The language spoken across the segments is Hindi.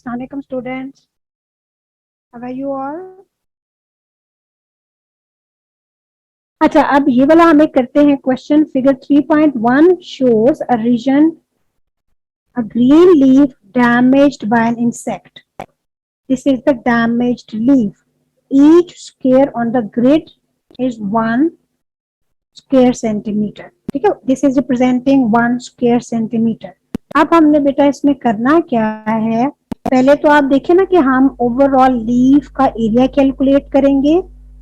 Assalamualaikum students. How are you all? अच्छा, अब ये वाला हमें करते हैं question. Figure 3.1 shows a region, a green leaf damaged by an insect. This is the damaged leaf. Each square on the grid is 1 square centimeter. ठीक है, this is representing 1 square centimeter. अब हमने बेटा इसमें करना क्या है, पहले तो आप देखें ना कि हम ओवरऑल लीफ का एरिया कैलकुलेट करेंगे.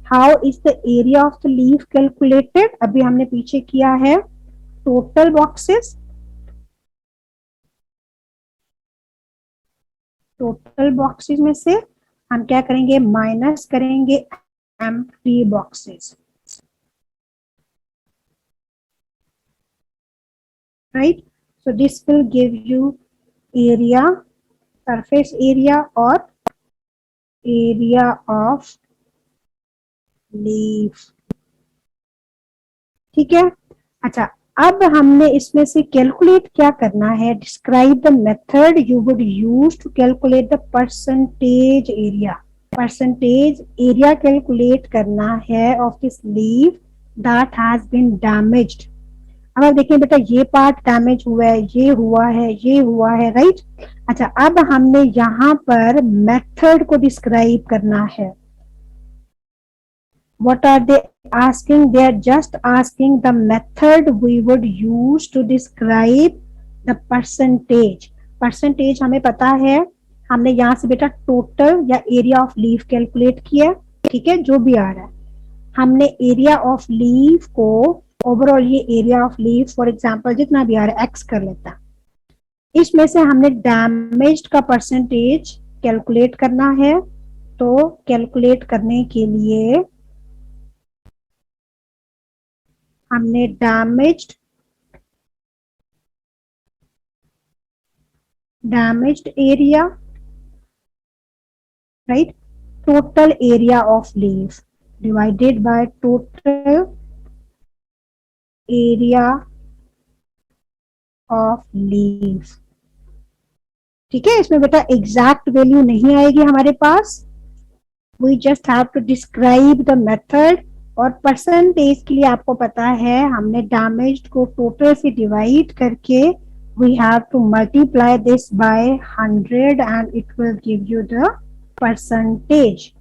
How is the area of the leaf calculated? अभी हमने पीछे किया है टोटल बॉक्सेस. टोटल बॉक्सेस में से हम क्या करेंगे, माइनस करेंगे empty boxes. Right, so this will give you area, surface area और एरिया ऑफ लीफ. ठीक है. अच्छा, अब हमने इसमें से कैलकुलेट क्या करना है, describe the method you would use to calculate the percentage area. Percentage area calculate करना है of this leaf that has been damaged. अब आप देखिए बेटा, ये पार्ट डैमेज हुआ है, ये हुआ है, ये हुआ है. राइट. अच्छा, अब हमने यहाँ पर मेथड को डिस्क्राइब करना है. What are they asking? They are just asking the method we would use to describe the percentage. Percentage हमें पता है, हमने यहाँ से बेटा टोटल या एरिया ऑफ लीफ कैलकुलेट किया. ठीक है, जो भी आ रहा है. हमने एरिया ऑफ लीफ को ओवरऑल, ये area of leaf for example जितना भी आ रहा है एक्स कर लेता. इसमें से हमने डैमेज्ड का परसेंटेज कैलकुलेट करना है. तो कैलकुलेट करने के लिए हमने damaged area, right, total area of leaf divided by total area of leaf. ठीक है, इसमें बेटा एग्जैक्ट वैल्यू नहीं आएगी हमारे पास. We just have to describe the method. और परसेंटेज के लिए आपको पता है, हमने डैमेज्ड को टोटल से डिवाइड करके we have to multiply this by 100 and it will give you the percentage.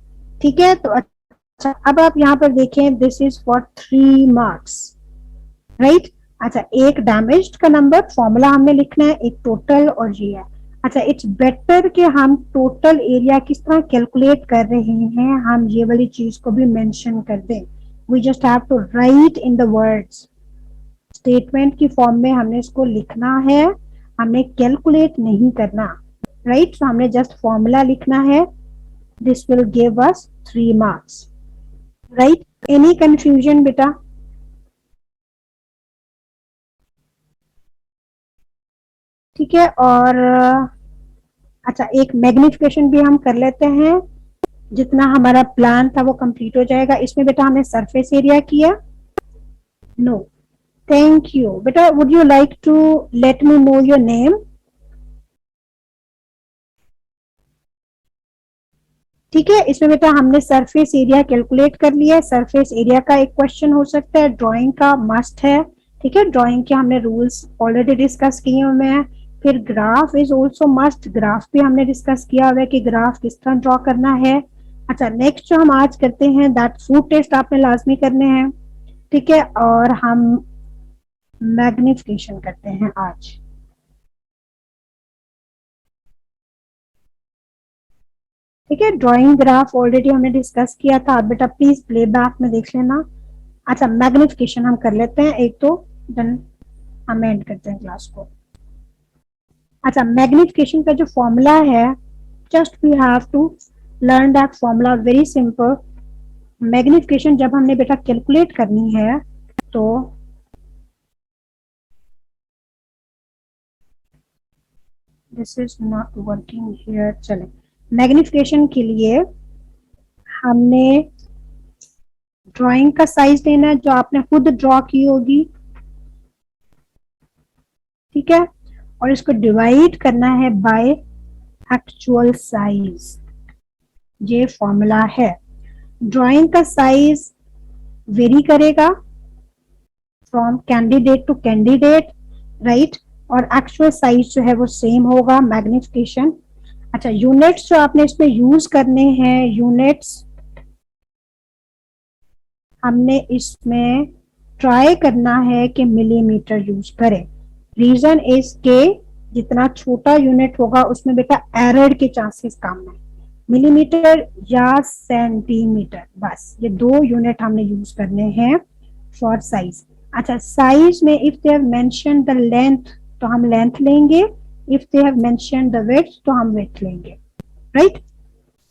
ठीक है. तो अच्छा, अब आप यहाँ पर देखें, this is for 3 marks. Right. अच्छा, एक डैमेज्ड का नंबर फॉर्मूला हमने लिखना है, एक टोटल और ये है. अच्छा, इट्स बेटर कि हम टोटल एरिया किस तरह कैलकुलेट कर रहे हैं, हम ये वाली चीज को भी मेंशन कर दें. We just have to write in the words. Statement की फॉर्म में हमने इसको लिखना है, हमने कैलकुलेट नहीं करना. राइट. सो हमने जस्ट फॉर्मूला लिखना है. This will give us 3 marks. Right. Any confusion बेटा? ठीक है. और अच्छा, एक मैग्निफिकेशन भी हम कर लेते हैं, जितना हमारा प्लान था वो कंप्लीट हो जाएगा. इसमें बेटा हमने सरफेस एरिया किया. नो, थैंक यू बेटा. Would you like to let me know your name? ठीक है. इसमें बेटा हमने सरफेस एरिया कैलकुलेट कर लिया है. सरफेस एरिया का एक क्वेश्चन हो सकता है, ड्राइंग का मस्ट है. ठीक है, ड्राइंग के हमने रूल्स ऑलरेडी डिस्कस किए हुए हैं. फिर graph is also must. Graph भी हमने डिस्कस किया हुआ है कि ग्राफ किस तरह ड्रॉ करना है. अच्छा, नेक्स्ट जो हम आज करते हैं दैट फूड टेस्ट आपने लाजमी करने हैं. ठीक है, और हम मैग्निफिकेशन करते हैं आज. ठीक है, ड्राइंग ग्राफ ऑलरेडी हमने डिस्कस किया था. आप बेटा प्लीज प्ले बैक में देख लेना. अच्छा, मैग्निफिकेशन हम कर लेते हैं एक तो, देन हम एंड करते हैं क्लास को. अच्छा, मैग्निफिकेशन का जो फॉर्मूला है, just we have to learn that formula. Very simple. Magnification जब हमने बेटा कैलकुलेट करनी है तो this is not working here. चले, मैग्निफिकेशन के लिए हमने ड्राइंग का साइज लेना है जो आपने खुद ड्रॉ की होगी. ठीक है, और इसको डिवाइड करना है बाय एक्चुअल साइज, ये फॉर्मूला है। ड्राइंग का साइज वेरी करेगा from candidate to candidate, right, और एक्चुअल साइज जो है वो सेम होगा, मैग्निफिकेशन। अच्छा, यूनिट्स जो आपने इसमें यूज करने हैं, यूनिट्स हमने इसमें ट्राई करना है कि मिलीमीटर यूज करें। रीजन इज के जितना छोटा यूनिट होगा उसमें बेटा एरर के चांसेस कम है। मिलीमीटर या सेंटीमीटर, बस ये दो यूनिट हमने यूज करने हैं फॉर साइज। अच्छा, साइज में if they have mention the length तो हम लेंथ लेंगे, if they have mention the width तो हम विड्थ लेंगे, राइट।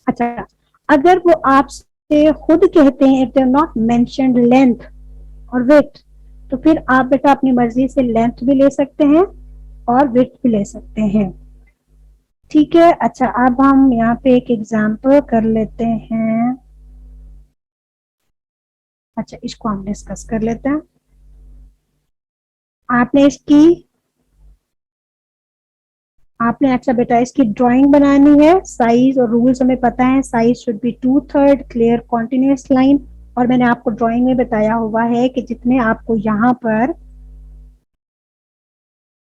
अच्छा, अगर वो आपसे खुद कहते हैं if they not mentioned length और विड्थ, तो फिर आप बेटा अपनी मर्जी से लेंथ भी ले सकते हैं और विड्थ भी ले सकते हैं, ठीक है। अच्छा, अब हम यहाँ पे एक एग्जाम्पल कर लेते हैं। अच्छा, इसको हम डिस्कस कर लेते हैं। अच्छा बेटा इसकी ड्राइंग बनानी है। साइज और रूल्स हमें पता है, size should be 2/3 clear continuous line, और मैंने आपको ड्राइंग में बताया हुआ है कि जितने आपको यहाँ पर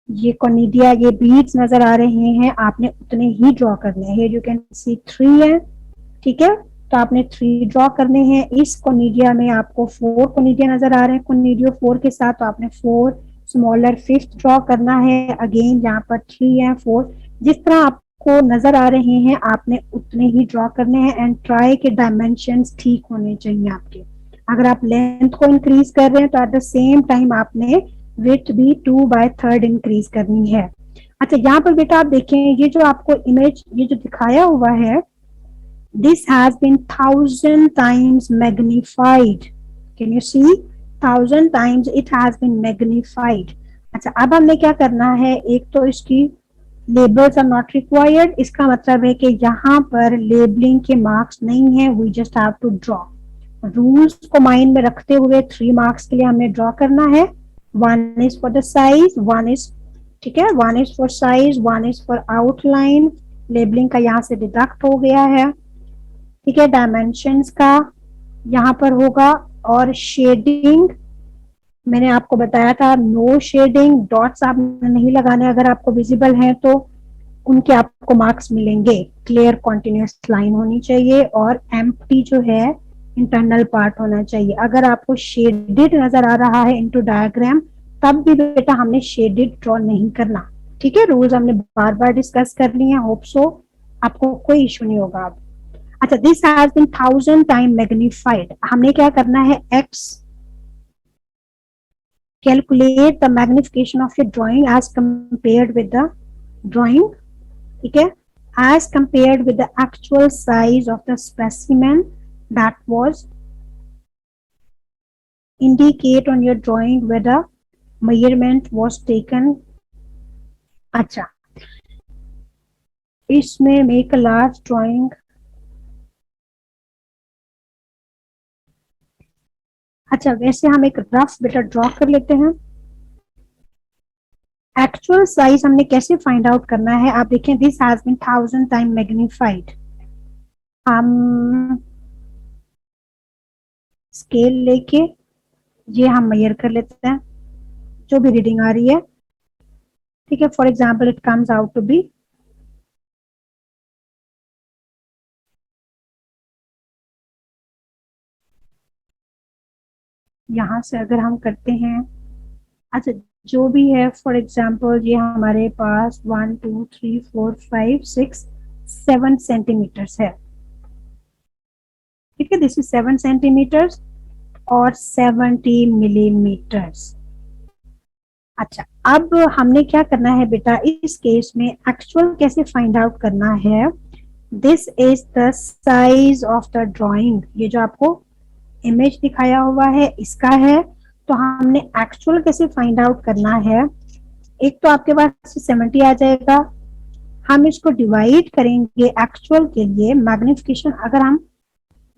ये कोनिडिया, ये बीड्स नजर आ रहे हैं, आपने उतने ही ड्रॉ करने हैं। यू कैन सी 3 है, ठीक है, तो आपने 3 ड्रॉ करने हैं। इस कोनिडिया में आपको 4 कोनिडिया नजर आ रहे हैं, कोनिडियो 4 के साथ, तो आपने 4 स्मॉलर 5th ड्रॉ करना है। अगेन यहाँ पर 3 है, 4, जिस तरह आपको नजर आ रहे हैं आपने उतने ही ड्रॉ करने हैं। एंड ट्राई के डायमेंशंस ठीक होने चाहिए आपके। अगर आप लेंथ को इंक्रीज कर रहे हैं तो एट द सेम टाइम आपने विड्थ भी 2/3 इंक्रीज करनी है। अच्छा, यहाँ पर बेटा आप देखें, ये जो आपको इमेज ये जो दिखाया हुआ है, this has been 1,000 times magnified. Can you see? 1,000 times it has been magnified. अच्छा, अब हमने क्या करना है, एक तो इसकी लेबल्स आर नॉट रिक्वायर्ड, इसका मतलब है कि यहाँ पर लेबलिंग के मार्क्स नहीं है, we just have to draw. Rules को माइंड में रखते हुए 3 मार्क्स के लिए हमें ड्रॉ करना है। 1 is for the size, 1 is, ठीक है, 1 is for size, 1 is for outline. Labelling का यहाँ से डिडक्ट हो गया है, ठीक है। डायमेंशंस का यहाँ पर होगा, और शेडिंग मैंने आपको बताया था, नो शेडिंग, डॉट्स आपने नहीं लगाने, अगर आपको विजिबल हैं तो उनके आपको मार्क्स मिलेंगे। क्लियर कॉन्टिन्यूस लाइन होनी चाहिए, और एम्प्टी जो है इंटरनल पार्ट होना चाहिए। अगर आपको शेडेड नजर आ रहा है इनटू डायग्राम, तब भी बेटा हमने शेडेड ड्रॉ नहीं करना, ठीक है। रूल्स हमने बार बार डिस्कस कर लिए हैं, होप सो आपको कोई इशू नहीं होगा अब। अच्छा, this has been 1,000 time magnified, हमने क्या करना है, x calculate the magnification of your drawing as compared with the drawing, ठीक है, as compared with the actual size of the specimen that was indicate on your drawing where the measurement was taken. अच्छा, इसमें make a large drawing। अच्छा, वैसे हम एक रफ बेटा ड्रॉ कर लेते हैं। एक्चुअल साइज हमने कैसे फाइंड आउट करना है, आप देखें, this has been 1,000 time magnified. हम स्केल लेके ये हम मेजर कर लेते हैं जो भी रीडिंग आ रही है, ठीक है। For example it comes out to be, यहां से अगर हम करते हैं, अच्छा जो भी है, फॉर एग्जाम्पल ये हमारे पास 1 2 3 4 5 6 7 सेंटीमीटर्स है, ठीक है। दिस इज 7 सेंटीमीटर्स और 70 मिलीमीटर्स। अच्छा, अब हमने क्या करना है बेटा, इस केस में एक्चुअल कैसे फाइंड आउट करना है। This is the size of the drawing, ये जो आपको इमेज दिखाया हुआ है इसका है। तो हमने एक्चुअल कैसे फाइंड आउट करना है, एक तो आपके पास 70 आ जाएगा, हम इसको डिवाइड करेंगे एक्चुअल के लिए। मैग्निफिकेशन अगर हम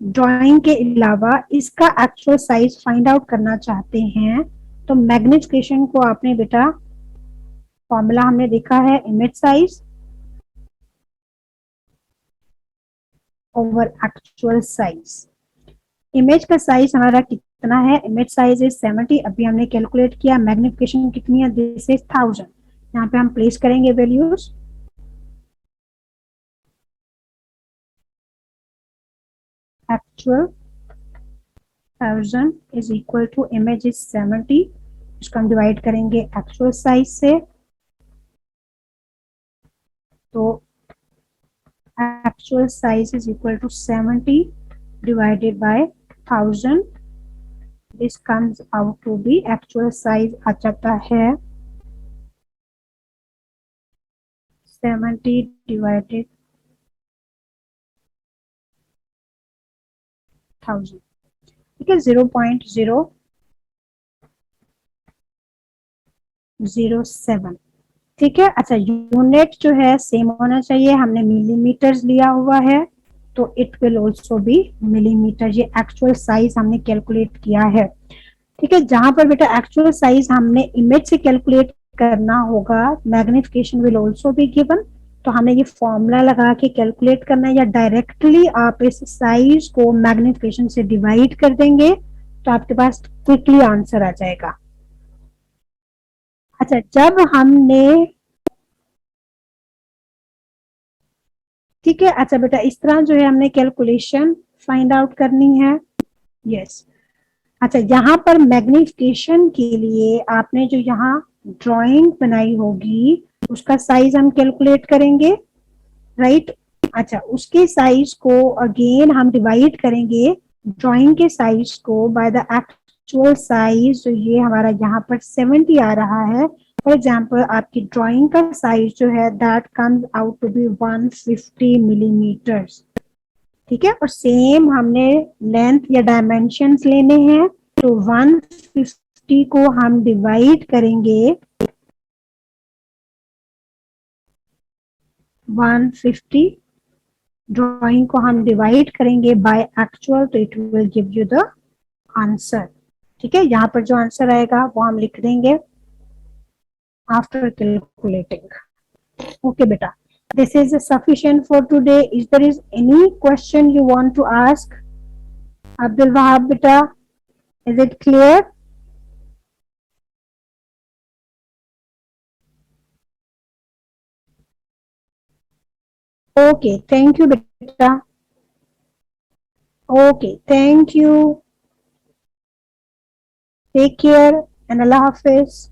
ड्राइंग के अलावा इसका एक्चुअल साइज फाइंड आउट करना चाहते हैं तो मैग्निफिकेशन को आपने बेटा, फॉर्मूला हमने देखा है, image size over actual size. Image का साइज हमारा कितना है, इमेज साइज इज 70, अभी हमने कैलकुलेट किया। मैग्निफिकेशन कितनी है, दिस इज 1000। यहाँ पे हम प्लेस करेंगे values. Actual 1000 is equal to image is 70, इसको हम डिवाइड करेंगे एक्चुअल साइज से। तो actual size is equal to 70 divided by 1000, this comes out to be, actual size आ जाता है 70 डिवाइडेड 1000, ठीक है, 0.007, ठीक है। अच्छा, यूनिट जो है सेम होना चाहिए, हमने मिलीमीटर्स लिया हुआ है तो it will also be millimetre. ये एक्चुअल साइज हमने कैलकुलेट किया है, ठीक है। जहां पर बेटा एक्चुअल साइज हमने इमेज से कैलकुलेट करना होगा, magnification will also be given, तो हमें ये फॉर्मूला लगा के कैलकुलेट करना है, या डायरेक्टली आप इस साइज को मैग्निफिकेशन से डिवाइड कर देंगे तो आपके पास क्विकली आंसर आ जाएगा। अच्छा, जब हमने, ठीक है, अच्छा बेटा इस तरह जो है हमने कैलकुलेशन फाइंड आउट करनी है। यस, अच्छा यहाँ पर मैग्निफिकेशन के लिए आपने जो यहाँ ड्राइंग बनाई होगी उसका साइज हम कैलकुलेट करेंगे, राइट। अच्छा, उसके साइज को अगेन हम डिवाइड करेंगे ड्राइंग के साइज को बाय द एक्चुअल साइज, जो ये हमारा यहाँ पर 70 आ रहा है। फॉर एग्जाम्पल आपकी ड्राइंग का साइज जो है that comes out to be 150 millimetres, ठीक है। और सेम हमने लेंथ या डायमेंशंस लेने हैं, तो 150 को हम डिवाइड करेंगे 150, ड्राइंग को हम डिवाइड करेंगे बाय एक्चुअल, तो it will give you the answer, ठीक है। यहाँ पर जो आंसर आएगा वो हम लिख देंगे आफ्टर कैलकुलेटिंग। ओके बेटा, this is sufficient for today. Is there is any question you want to ask? Abdul Wahab beta, is it clear? Okay, thank you beta. Okay, thank you. Take care and Allah Hafiz.